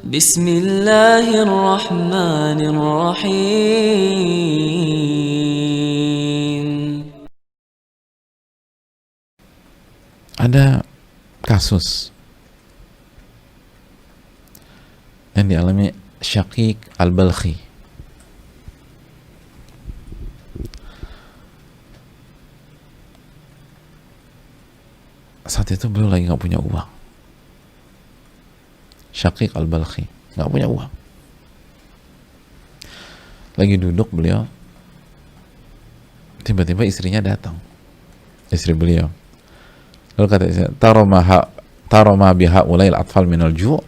Bismillahirrahmanirrahim. Ada kasus yang dialami Syaqiq Al-Balkhi. Saat itu beliau lagi nggak punya uang. Syaqiq Al-Balkhi nggak punya uang. Lagi duduk beliau, tiba-tiba istrinya datang. Istri beliau. Lalu kata istrinya, taro ma biha ulail atfal minal ju'.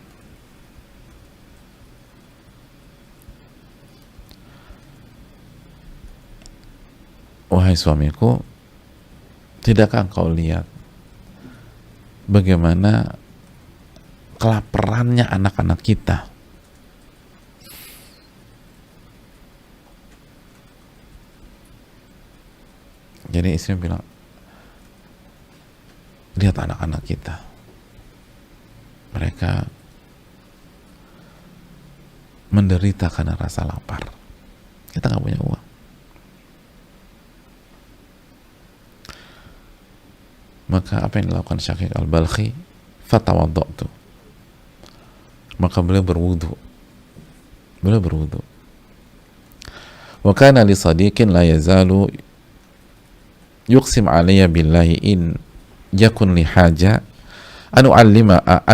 Wahai suamiku, tidakkah engkau lihat bagaimana kelaparannya anak-anak kita? Jadi istri bilang, lihat anak-anak kita, mereka menderita karena rasa lapar, kita nggak punya uang. Maka apa yang dilakukan Syaqiq Al-Balkhi? Fatawadda'tu, maka beliau berwudu. Wa kana li sadiqin la yazalu yuqsim alayya billahi in yakun li haja an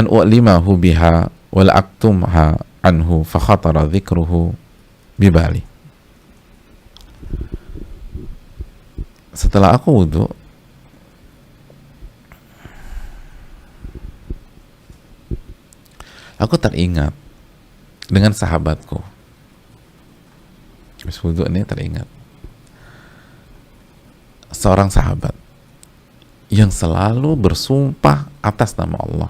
u'allimahu biha wal aktumha anhu fa khatara dzikruhu bibali. Setelah aku wudu, aku teringat dengan sahabatku. Habis wudu ini teringat seorang sahabat yang selalu bersumpah atas nama Allah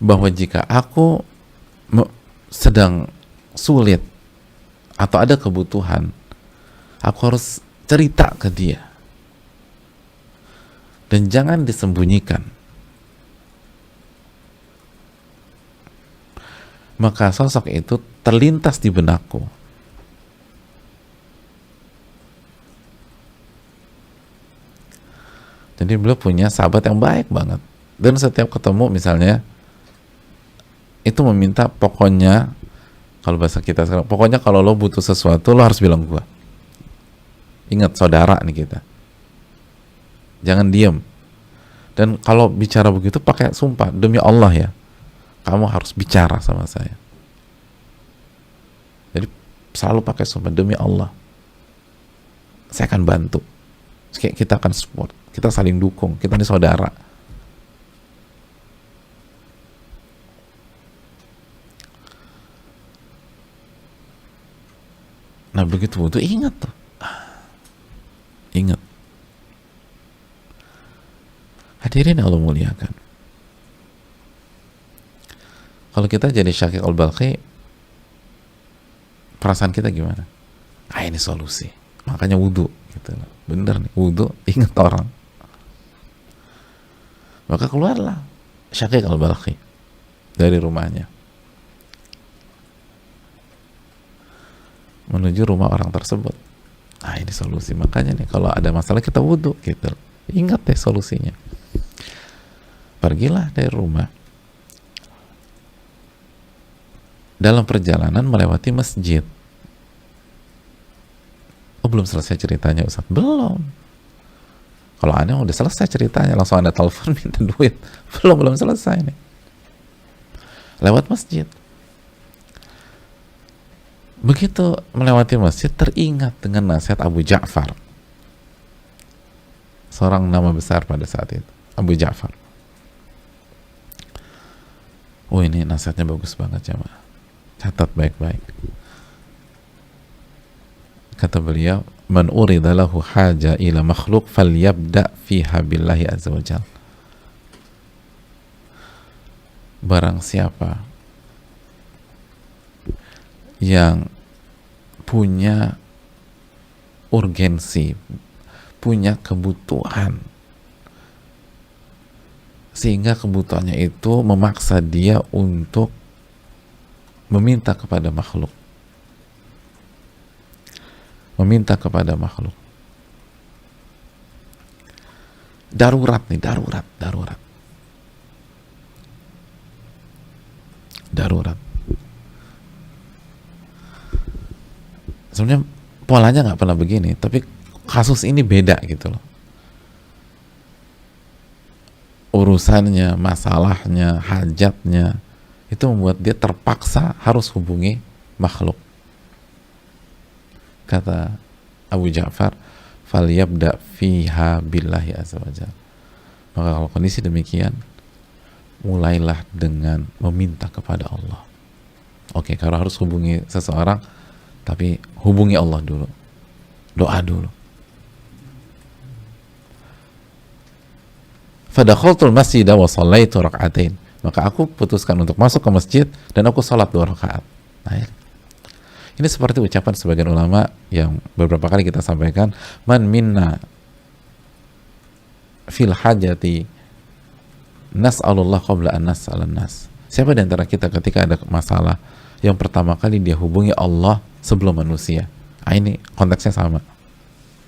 bahwa jika aku sedang sulit atau ada kebutuhan, aku harus cerita ke dia dan jangan disembunyikan. Maka sosok itu terlintas di benakku. Jadi beliau punya sahabat yang baik banget. Dan setiap ketemu misalnya, itu meminta pokoknya, kalau bahasa kita sekarang, pokoknya kalau lo butuh sesuatu, lo harus bilang gua. Ingat, saudara nih kita. Jangan diem. Dan kalau bicara begitu pakai sumpah, demi Allah ya, kamu harus bicara sama saya. Jadi selalu pakai sumpah, demi Allah, saya akan bantu. Kita akan support, kita saling dukung, kita ini saudara. Nah begitu wudu, ingat tuh, ingat. Hadirin Allah muliakan, kalau kita jadi Syaqiq Al-Balkhi, perasaan kita gimana? Ah, ini solusi, makanya wudu gitu. Bener nih, wudu, ingat orang. Maka keluarlah Syaqiq Al-Balkhi dari rumahnya menuju rumah orang tersebut. Ah, ini solusi, makanya nih kalau ada masalah kita wudu gitu. Ingat deh solusinya. Pergilah dari rumah. Dalam perjalanan melewati masjid. Oh, belum selesai ceritanya Ustaz? Belum. Kalau Anda udah selesai ceritanya, langsung Anda telepon minta duit. Belum selesai nih. Lewat masjid. Begitu melewati masjid, teringat dengan nasihat Abu Ja'far. Seorang nama besar pada saat itu, Abu Ja'far. Oh, ini nasihatnya bagus banget jemaah. Catat baik-baik. Kata beliau, man urida lahu haja ila makhluk falyabda fiha billahi azza wa jal. Barang siapa yang punya urgensi, punya kebutuhan sehingga kebutuhannya itu memaksa dia untuk meminta kepada makhluk, meminta kepada makhluk. Darurat nih, darurat. Sebenarnya polanya nggak pernah begini, tapi kasus ini beda gitu loh. Urusannya, masalahnya, hajatnya, itu membuat dia terpaksa harus hubungi makhluk. Kata Abu Ja'far, falyabda fiha billahi azza wajalla. Maka kalau kondisi demikian, mulailah dengan meminta kepada Allah. Oke, kalau harus hubungi seseorang, tapi hubungi Allah dulu, doa dulu. Fadakhaltul masjidah wa shallaitu rak'atain. Maka aku putuskan untuk masuk ke masjid dan aku salat 2 rakaat. Nah, ini seperti ucapan sebagian ulama yang beberapa kali kita sampaikan, man minna fil hajati nas'alullah qabla an nas'alan nas. Siapa di antara kita ketika ada masalah, yang pertama kali dia hubungi Allah sebelum manusia. Nah, ini konteksnya sama.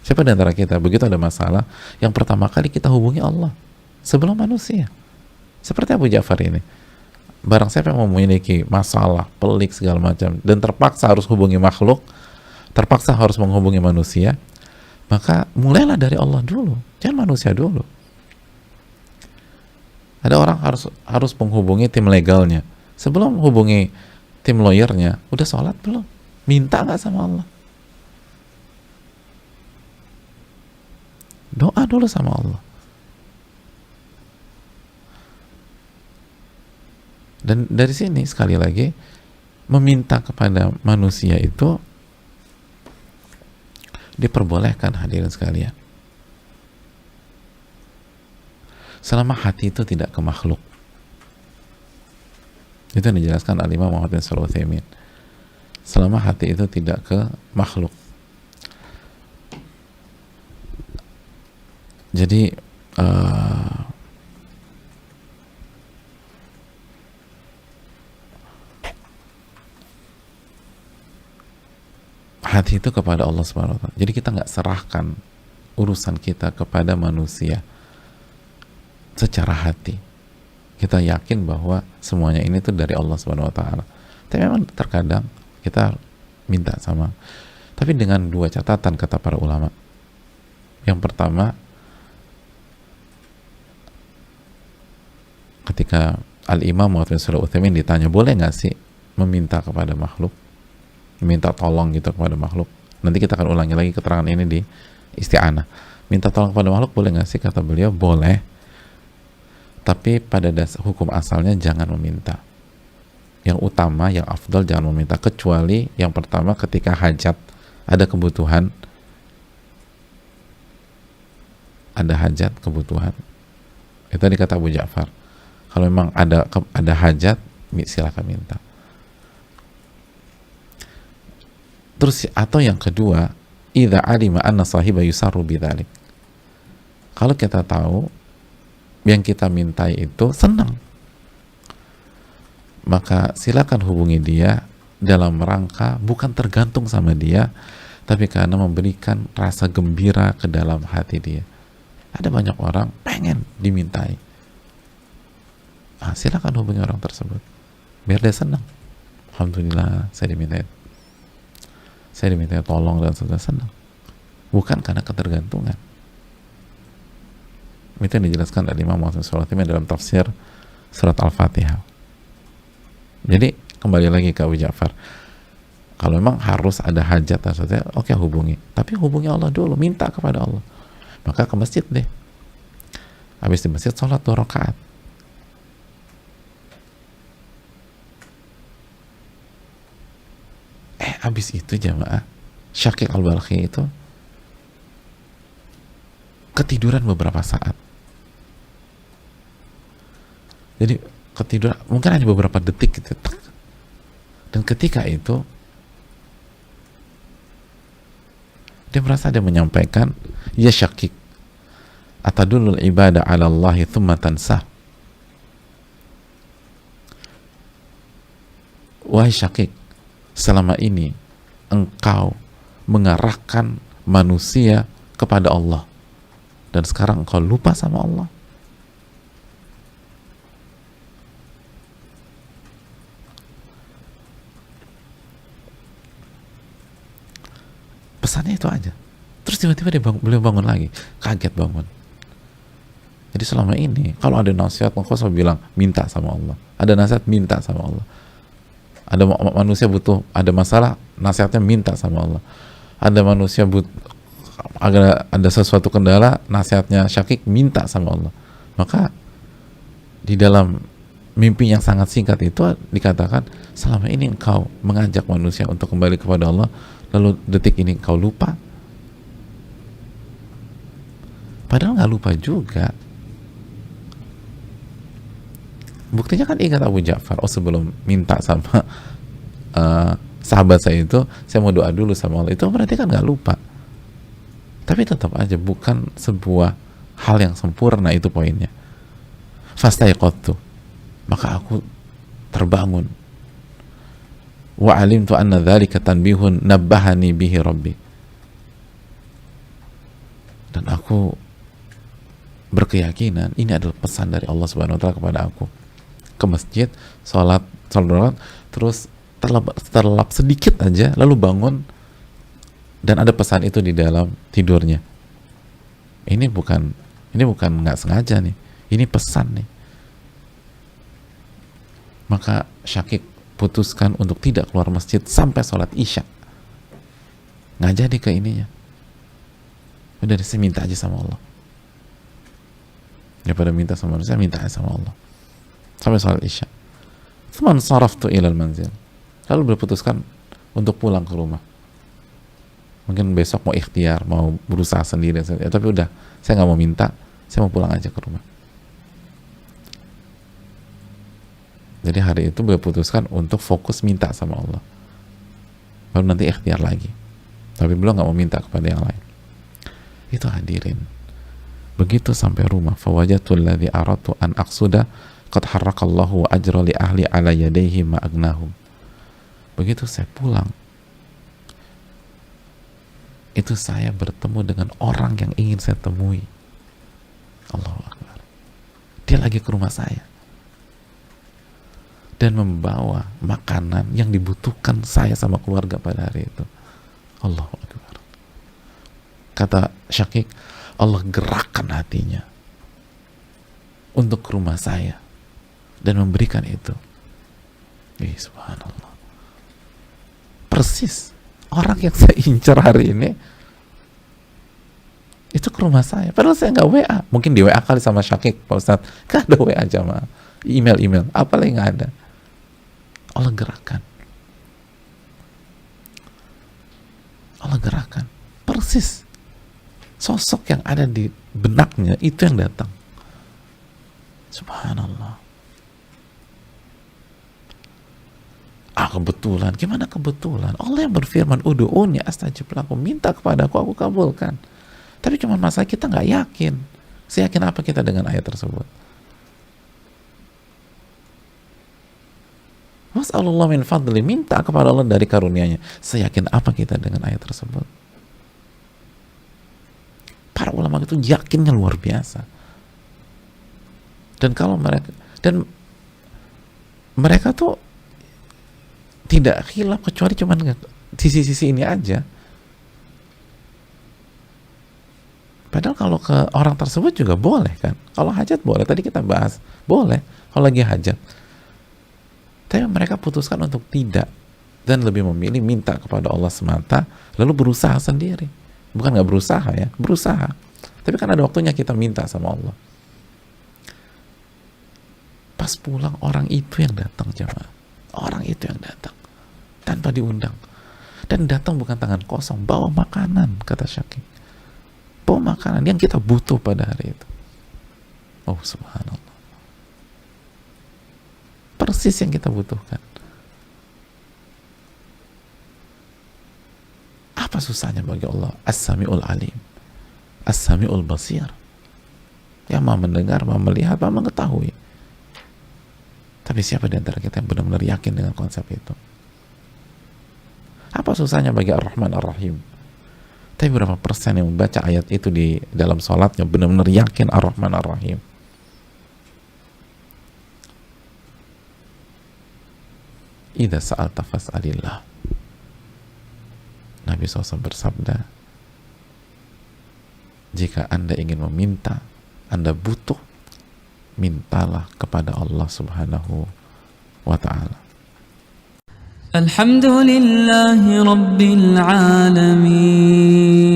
Siapa di antara kita begitu ada masalah, yang pertama kali kita hubungi Allah sebelum manusia. Seperti Abu Ja'far ini. Barang siapa yang memiliki masalah, pelik segala macam, dan terpaksa harus hubungi makhluk, terpaksa harus menghubungi manusia, maka mulailah dari Allah dulu, jangan manusia dulu. Ada orang harus menghubungi tim legalnya. Sebelum hubungi tim lawyernya, udah sholat belum? Minta nggak sama Allah? Doa dulu sama Allah. Dan dari sini sekali lagi, meminta kepada manusia itu diperbolehkan, hadirin sekalian, selama hati itu tidak ke makhluk. Itu yang dijelaskan Al-Imam Muhammad bin Shalih Al-Utsaimin. Selama hati itu tidak ke makhluk. Jadi hati itu kepada Allah Subhanahu wa Ta'ala. Jadi kita nggak serahkan urusan kita kepada manusia secara hati. Kita yakin bahwa semuanya ini tuh dari Allah Subhanahu wa Ta'ala. Tapi memang terkadang kita minta sama, tapi dengan 2 catatan kata para ulama. Yang pertama, ketika Al-Imam Muhammad bin Shalih Al-Utsaimin ditanya, boleh nggak sih meminta kepada makhluk, minta tolong gitu kepada makhluk? Nanti kita akan ulangi lagi keterangan ini di Isti'anah. Minta tolong kepada makhluk boleh nggak sih? Kata beliau, boleh, tapi pada dasar hukum asalnya jangan meminta. Yang utama, yang afdal, jangan meminta, kecuali yang pertama ketika hajat, ada kebutuhan, ada hajat, kebutuhan. Itu tadi kata Abu Ja'far. Kalau memang ada hajat, silakan minta. Terus, atau yang kedua, idza alima anna sahiba yusarru bidzalik. Kalau kita tahu yang kita mintai itu senang, maka silakan hubungi dia dalam rangka bukan tergantung sama dia, tapi karena memberikan rasa gembira ke dalam hati dia. Ada banyak orang pengen dimintai. Silakan hubungi orang tersebut biar dia senang. Alhamdulillah saya dimintai tolong dan sudah senang, bukan karena ketergantungan. Itu yang dijelaskan oleh Imam Muhammad bin Shalih Al-Utsaimin dalam tafsir surat Al-Fatihah. Jadi kembali lagi ke Abu Ja'far, kalau memang harus ada hajat dan sebagainya, oke, hubungi, tapi hubungi Allah dulu, minta kepada Allah. Maka ke masjid deh, habis di masjid sholat 2 rakaat. Habis itu jamaah, Syakir Al-Balkhi itu ketiduran beberapa saat. Jadi ketiduran mungkin hanya beberapa detik gitu. Dan ketika itu dia merasa dia menyampaikan, ya Syakik, atadulul ibadah ala Allahi thumma tansah. wahai Syakik, selama ini engkau mengarahkan manusia kepada Allah dan sekarang engkau lupa sama Allah. Pesannya itu aja. Terus tiba-tiba beliau bangun lagi, kaget bangun. Jadi selama ini kalau ada nasihat, engkau selalu bilang minta sama Allah. Ada nasihat, minta sama Allah. Ada manusia butuh, ada masalah, nasihatnya minta sama Allah. Ada manusia butuh, ada sesuatu kendala, nasihatnya Syakik minta sama Allah. Maka di dalam mimpi yang sangat singkat itu dikatakan, selama ini engkau mengajak manusia untuk kembali kepada Allah, lalu detik ini engkau lupa. Padahal nggak lupa juga. Buktinya kan ingat Abu Ja'far, oh sebelum minta sama sahabat saya itu, saya mau doa dulu sama Allah. Itu berarti kan nggak lupa. Tapi tetap aja bukan sebuah hal yang sempurna, itu poinnya. Fastaiqadtu, maka aku terbangun. Wa alimtu anna dzalika tanbihun nabbahani bihi rabbi. Dan aku berkeyakinan ini adalah pesan dari Allah Subhanahu wa taala kepada aku. Ke masjid, sholat, terus terlelap sedikit aja, lalu bangun dan ada pesan itu di dalam tidurnya. Ini bukan nggak sengaja nih, ini pesan nih. Maka Syakik putuskan untuk tidak keluar masjid sampai sholat isya. Nggak jadi ke ininya. Udah, saya minta aja sama Allah. Daripada minta sama manusia, minta aja sama Allah. Sampai sholat isya. Teman saraftu ilal manzil. Lalu berputuskan untuk pulang ke rumah. Mungkin besok mau ikhtiar, mau berusaha sendiri. Tapi udah, saya nggak mau minta, saya mau pulang aja ke rumah. Jadi hari itu beliau putuskan untuk fokus minta sama Allah. Baru nanti ikhtiar lagi. Tapi beliau nggak mau minta kepada yang lain. Itu hadirin. Begitu sampai rumah, fawajatul ladzi aratu an aqsuda qad harrakallahu wa ajra li ahli ala yadayhi ma agnahum. Begitu saya pulang, itu saya bertemu dengan orang yang ingin saya temui. Allahu Akbar. Dia lagi ke rumah saya dan membawa makanan yang dibutuhkan saya sama keluarga pada hari itu. Allahu Akbar. Kata Syakik, Allah gerakkan hatinya untuk ke rumah saya dan memberikan itu. Subhanallah. Persis orang yang saya incar hari ini itu ke rumah saya. Padahal saya nggak WA. Mungkin di WA kali sama Syakik, Pak Ustadz. Nggak ada WA jamaah. Email. Apalagi nggak ada. Allah gerakkan. Allah gerakkan. Persis. Sosok yang ada di benaknya itu yang datang. Subhanallah. Kebetulan. Gimana kebetulan? Allah yang berfirman, udu'uni astajib lakum, minta kepada aku kabulkan. Tapi cuma masalah kita nggak yakin. Seyakin apa kita dengan ayat tersebut? Was'alullah min fadli, minta kepada Allah dari karunia-Nya. Seyakin apa kita dengan ayat tersebut? Para ulama itu yakinnya luar biasa. Dan kalau mereka tuh tidak khilaf kecuali cuma sisi-sisi ini aja. Padahal kalau ke orang tersebut juga boleh kan. Kalau hajat boleh, tadi kita bahas, boleh kalau lagi hajat. Tapi mereka putuskan untuk tidak dan lebih memilih minta kepada Allah semata, lalu berusaha sendiri. Bukan nggak berusaha ya, berusaha. Tapi kan ada waktunya kita minta sama Allah. Pas pulang orang itu yang datang jemaah. Orang itu yang datang tanpa diundang. Dan datang bukan tangan kosong, bawa makanan, kata Syakik. Bawa makanan yang kita butuh pada hari itu. Oh subhanallah. Persis yang kita butuhkan. Apa susahnya bagi Allah? As-Sami'ul Alim, As-Sami'ul Basir, yang maha mendengar, maha melihat, maha mengetahui. Tapi siapa di antara kita yang benar-benar yakin dengan konsep itu? Apa susahnya bagi Ar-Rahman Ar-Rahim? Tapi berapa persen yang membaca ayat itu di dalam sholatnya benar-benar yakin Ar-Rahman Ar-Rahim? Idza sa'alta fas'alillah. Nabi SAW bersabda, jika Anda ingin meminta, Anda butuh, mintalah kepada Allah Subhanahu wa ta'ala. Alhamdulillahi Rabbil Alamin.